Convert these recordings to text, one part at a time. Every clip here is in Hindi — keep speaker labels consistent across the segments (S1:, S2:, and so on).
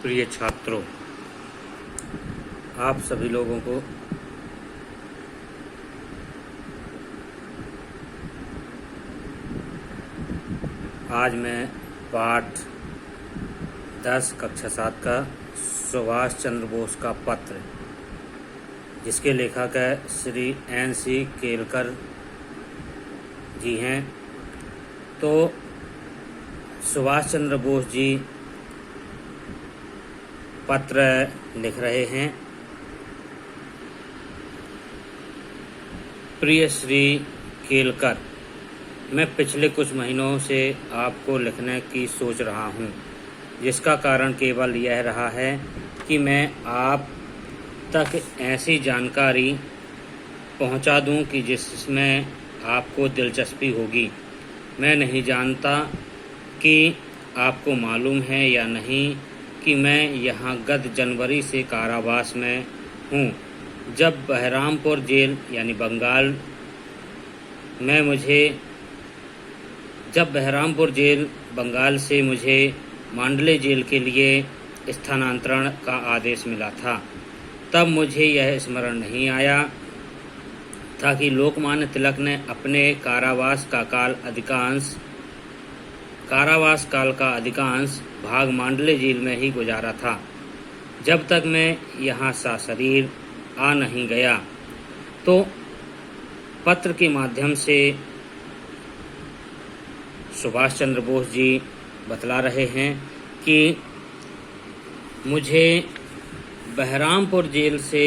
S1: प्रिय छात्रों, आप सभी लोगों को आज मैं पाठ 10 कक्षा 7 का सुभाष चंद्र बोस का पत्र, जिसके लेखक है श्री N.C. केलकर जी हैं। तो सुभाष चंद्र बोस जी पत्र लिख रहे हैं। प्रिय श्री केलकर, मैं पिछले कुछ महीनों से आपको लिखने की सोच रहा हूँ, जिसका कारण केवल यह रहा है कि मैं आप तक ऐसी जानकारी पहुँचा दूँ कि जिसमें आपको दिलचस्पी होगी। मैं नहीं जानता कि आपको मालूम है या नहीं कि मैं यहाँ गत जनवरी से कारावास में हूँ। जब बहरामपुर जेल यानी बंगाल से मुझे मांडले जेल के लिए स्थानांतरण का आदेश मिला था, तब मुझे यह स्मरण नहीं आया था कि लोकमान्य तिलक ने अपने कारावास काल का अधिकांश भाग मांडले जेल में ही गुजारा था, जब तक मैं यहाँ सशरीर आ नहीं गया। तो पत्र के माध्यम से सुभाष चंद्र बोस जी बतला रहे हैं कि मुझे बहरामपुर जेल से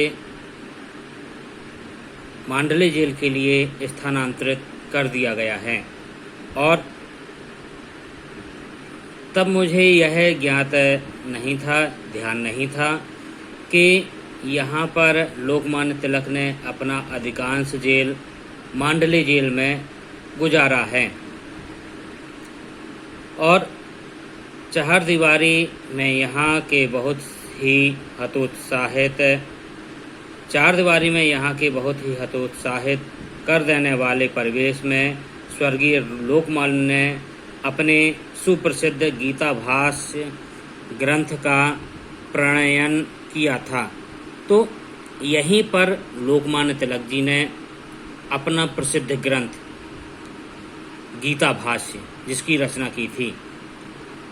S1: मांडले जेल के लिए स्थानांतरित कर दिया गया है, और तब मुझे यह ज्ञात नहीं था, ध्यान नहीं था कि यहाँ पर लोकमान्य तिलक ने अपना अधिकांश जेल मांडले जेल में गुजारा है, और चारदीवारी में यहाँ के बहुत ही हतोत्साहित कर देने वाले परिवेश में स्वर्गीय लोकमान्य ने अपने सुप्रसिद्ध गीता भाष्य ग्रंथ का प्रणयन किया था। तो यहीं पर लोकमान्य तिलक जी ने अपना प्रसिद्ध ग्रंथ गीता भाष्य, जिसकी रचना की थी।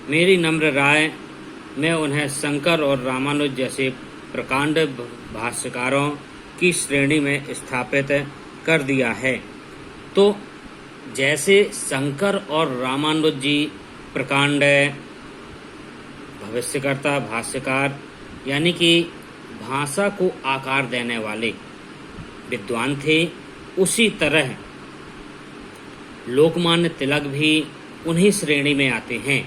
S1: मेरी नम्र राय में उन्हें शंकर और रामानुज जैसे प्रकांड भाष्यकारों की श्रेणी में स्थापित कर दिया है। तो जैसे शंकर और रामानुज जी प्रकांड भविष्यकर्ता भाष्यकार यानी कि भाषा को आकार देने वाले विद्वान थे, उसी तरह लोकमान्य तिलक भी उन्हीं श्रेणी में आते हैं।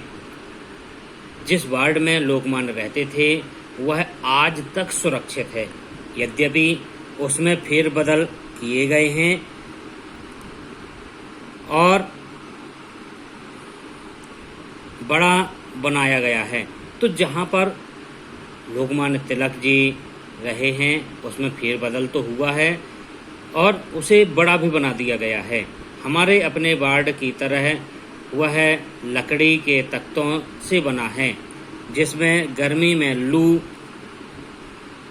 S1: जिस वार्ड में लोकमान्य रहते थे वह आज तक सुरक्षित है, यद्यपि उसमें फेरबदल किए गए हैं और बड़ा बनाया गया है। तो जहाँ पर लोकमान्य तिलक जी रहे हैं उसमें फेरबदल तो हुआ है और उसे बड़ा भी बना दिया गया है। हमारे अपने वार्ड की तरह वह लकड़ी के तख्तों से बना है, जिसमें गर्मी में लू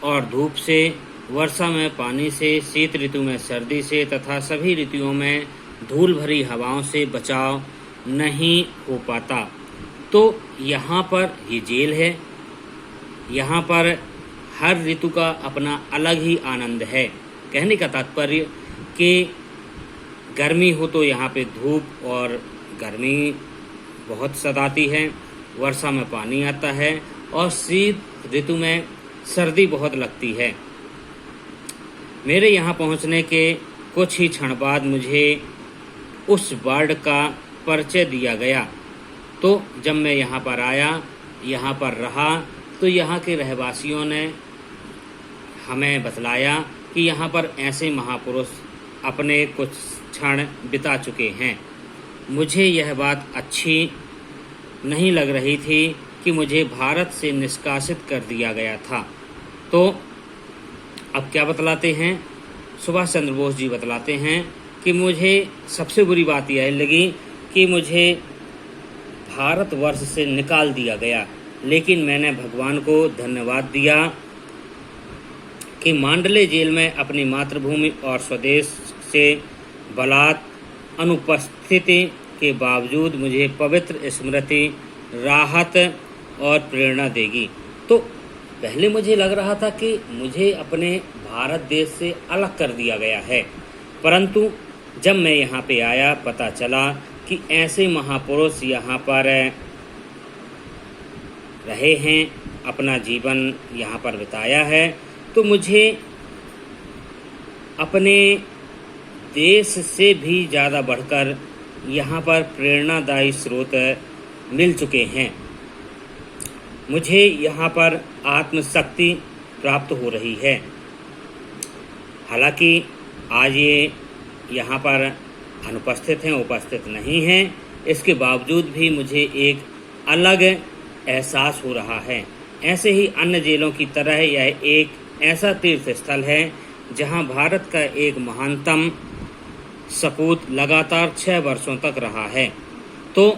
S1: और धूप से, वर्षा में पानी से, शीत ऋतु में सर्दी से तथा सभी ऋतुओं में धूल भरी हवाओं से बचाव नहीं हो पाता। तो यहाँ पर ये जेल है, यहाँ पर हर ऋतु का अपना अलग ही आनंद है। कहने का तात्पर्य कि गर्मी हो तो यहाँ पे धूप और गर्मी बहुत सताती है, वर्षा में पानी आता है और शीत ऋतु में सर्दी बहुत लगती है। मेरे यहाँ पहुँचने के कुछ ही क्षण बाद मुझे उस वार्ड का परिचय दिया गया। तो जब मैं यहाँ पर आया, यहाँ पर रहा, तो यहाँ के रहवासियों ने हमें बतलाया कि यहाँ पर ऐसे महापुरुष अपने कुछ क्षण बिता चुके हैं। मुझे यह बात अच्छी नहीं लग रही थी कि मुझे भारत से निष्कासित कर दिया गया था। तो अब क्या बतलाते हैं सुभाष चंद्र बोस जी? बतलाते हैं कि मुझे सबसे बुरी बात यह लगी कि मुझे भारतवर्ष से निकाल दिया गया, लेकिन मैंने भगवान को धन्यवाद दिया कि मांडले जेल में अपनी मातृभूमि और स्वदेश से बलात् अनुपस्थिति के बावजूद मुझे पवित्र स्मृति राहत और प्रेरणा देगी। तो पहले मुझे लग रहा था कि मुझे अपने भारत देश से अलग कर दिया गया है, परंतु जब मैं यहाँ पे आया पता चला कि ऐसे महापुरुष यहाँ पर रहे हैं, अपना जीवन यहाँ पर बिताया है, तो मुझे अपने देश से भी ज़्यादा बढ़कर यहाँ पर प्रेरणादायी स्रोत मिल चुके हैं। मुझे यहाँ पर आत्मशक्ति प्राप्त हो रही है। हालांकि आज ये यहाँ पर अनुपस्थित हैं, उपस्थित नहीं हैं, इसके बावजूद भी मुझे एक अलग एहसास हो रहा है। ऐसे ही अन्य जेलों की तरह यह एक ऐसा तीर्थ स्थल है जहाँ भारत का एक महानतम सपूत लगातार 6 वर्षों तक रहा है। तो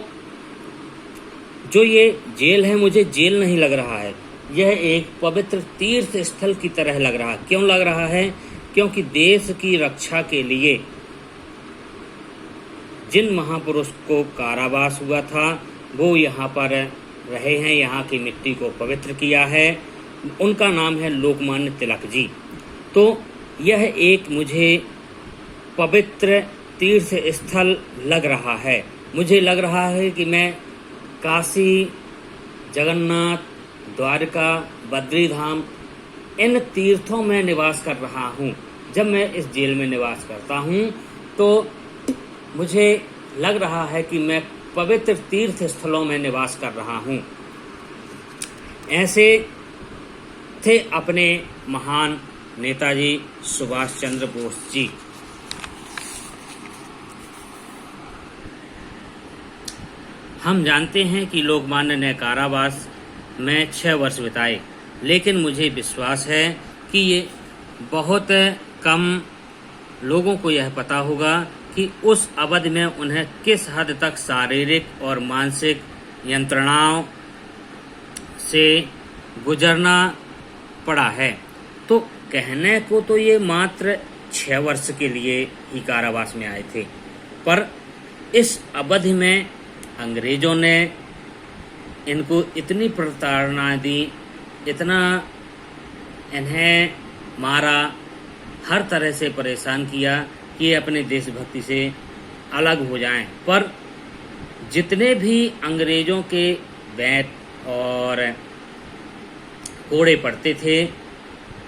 S1: जो ये जेल है, मुझे जेल नहीं लग रहा है, यह एक पवित्र तीर्थ स्थल की तरह लग रहा है। क्यों लग रहा है? क्योंकि देश की रक्षा के लिए जिन महापुरुष को कारावास हुआ था वो यहाँ पर रहे हैं, यहाँ की मिट्टी को पवित्र किया है। उनका नाम है लोकमान्य तिलक जी। तो यह एक मुझे पवित्र तीर्थ स्थल लग रहा है। मुझे लग रहा है कि मैं काशी, जगन्नाथ, द्वारका, बद्रीधाम इन तीर्थों में निवास कर रहा हूँ। जब मैं इस जेल में निवास करता हूँ तो मुझे लग रहा है कि मैं पवित्र तीर्थ स्थलों में निवास कर रहा हूँ। ऐसे थे अपने महान नेताजी सुभाष चंद्र बोस जी। हम जानते हैं कि लोकमान्य ने कारावास में 6 वर्ष बिताए, लेकिन मुझे विश्वास है कि ये बहुत कम लोगों को यह पता होगा कि उस अवधि में उन्हें किस हद तक शारीरिक और मानसिक यंत्रणाओं से गुजरना पड़ा है। तो कहने को तो ये मात्र 6 वर्ष के लिए ही कारावास में आए थे, पर इस अवधि में अंग्रेजों ने इनको इतनी प्रताड़ना दी, इतना इन्हें मारा, हर तरह से परेशान किया कि ये अपने देशभक्ति से अलग हो जाएं। पर जितने भी अंग्रेजों के बैत और कोड़े पड़ते थे,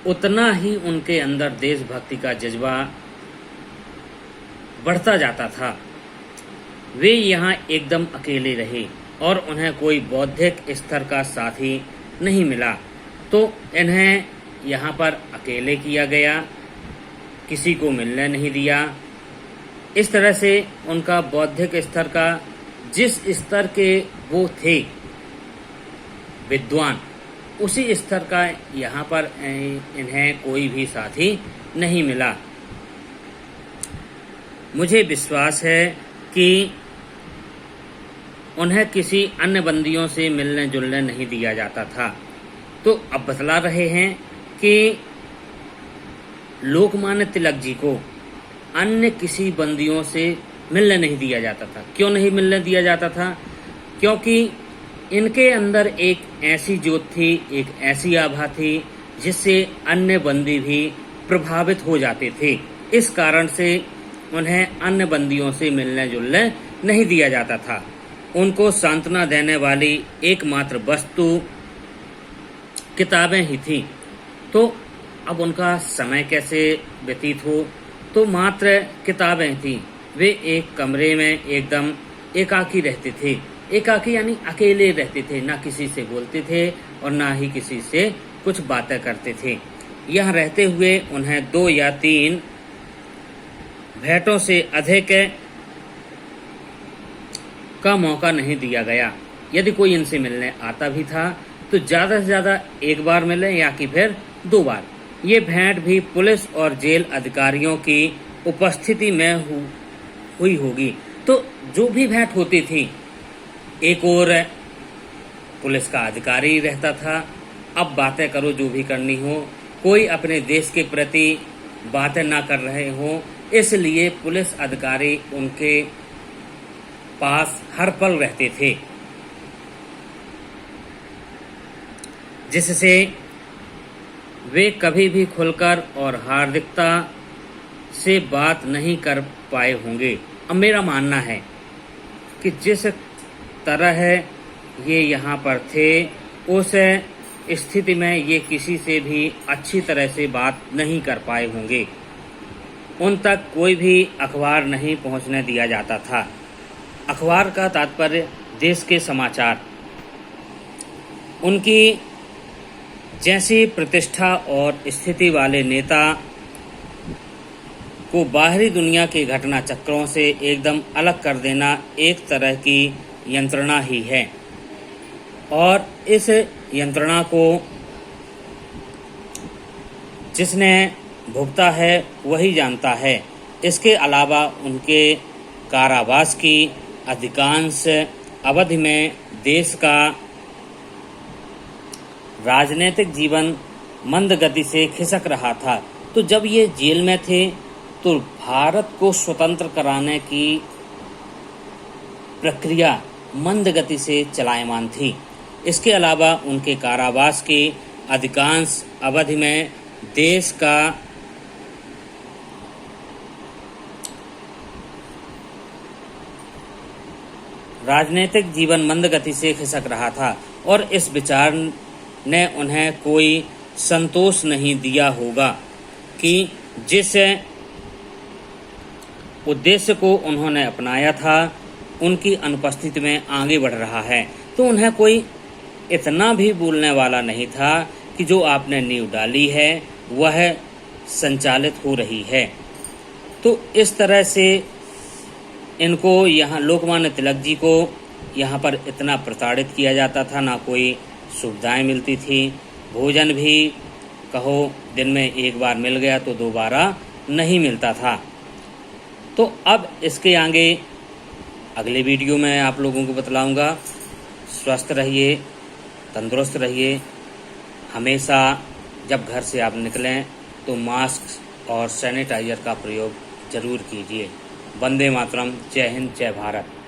S1: उतना ही उनके अंदर देशभक्ति का जज्बा बढ़ता जाता था। वे यहाँ एकदम अकेले रहे और उन्हें कोई बौद्धिक स्तर का साथी नहीं मिला, तो इन्हें यहाँ पर अकेले किया गया, किसी को मिलने नहीं दिया। इस तरह से उनका बौद्धिक स्तर का, जिस स्तर के वो थे विद्वान, उसी स्तर का यहाँ पर इन्हें कोई भी साथी नहीं मिला। मुझे विश्वास है कि उन्हें किसी अन्य बंदियों से मिलने जुलने नहीं दिया जाता था। तो अब बतला रहे हैं कि लोकमान्य तिलक जी को अन्य किसी बंदियों से मिलने नहीं दिया जाता था। क्यों नहीं मिलने दिया जाता था? क्योंकि इनके अंदर एक ऐसी ज्योत थी, एक ऐसी आभा थी जिससे अन्य बंदी भी प्रभावित हो जाते थे। इस कारण से उन्हें अन्य बंदियों से मिलने जुलने नहीं दिया जाता था। उनको सांत्वना देने वाली एकमात्र वस्तु किताबें ही थी। तो अब उनका समय कैसे व्यतीत हो? तो मात्र किताबें थी। वे एक कमरे में एकदम एकाकी रहते थे। एकाकी यानी अकेले रहते थे, ना किसी से बोलते थे और ना ही किसी से कुछ बातें करते थे। यहाँ रहते हुए उन्हें 2 या 3 भेंटों से अधिक का मौका नहीं दिया गया। यदि कोई इनसे मिलने आता भी था तो ज़्यादा से ज़्यादा 1 बार मिले या कि फिर 2 बार। ये भेंट भी पुलिस और जेल अधिकारियों की उपस्थिति में हुई होगी। तो जो भी भेंट होती थी, एक और पुलिस का अधिकारी रहता था। अब बातें करो जो भी करनी हो, कोई अपने देश के प्रति बातें ना कर रहे हो, इसलिए पुलिस अधिकारी उनके पास हर पल रहते थे, जिससे वे कभी भी खुलकर और हार्दिकता से बात नहीं कर पाए होंगे। अब मेरा मानना है कि जिस तरह ये यहाँ पर थे, उस स्थिति में ये किसी से भी अच्छी तरह से बात नहीं कर पाए होंगे। उन तक कोई भी अखबार नहीं पहुँचने दिया जाता था। अखबार का तात्पर्य देश के समाचार। उनकी जैसी प्रतिष्ठा और स्थिति वाले नेता को बाहरी दुनिया के घटना चक्रों से एकदम अलग कर देना एक तरह की यंत्रणा ही है, और इस यंत्रणा को जिसने भुगता है वही जानता है। इसके अलावा उनके कारावास की अधिकांश अवधि में देश का राजनीतिक जीवन मंद गति से खिसक रहा था। तो जब ये जेल में थे तो भारत को स्वतंत्र कराने की प्रक्रिया मंद गति से चलायमान थी। इसके अलावा उनके कारावास की अधिकांश अवधि में देश का राजनीतिक जीवन मंद गति से खिसक रहा था, और इस विचार ने उन्हें कोई संतोष नहीं दिया होगा कि जिस उद्देश्य को उन्होंने अपनाया था उनकी अनुपस्थिति में आगे बढ़ रहा है। तो उन्हें कोई इतना भी बोलने वाला नहीं था कि जो आपने नींव डाली है वह संचालित हो रही है। तो इस तरह से इनको यहाँ लोकमान्य तिलक जी को यहाँ पर इतना प्रताड़ित किया जाता था, ना कोई सुविधाएं मिलती थी। भोजन भी कहो दिन में एक बार मिल गया तो दोबारा नहीं मिलता था। तो अब इसके आगे अगले वीडियो में आप लोगों को बतलाऊंगा। स्वस्थ रहिए, तंदुरुस्त रहिए। हमेशा जब घर से आप निकलें तो मास्क और सैनिटाइजर का प्रयोग जरूर कीजिए। वंदे मातरम। जय हिंद, जय भारत।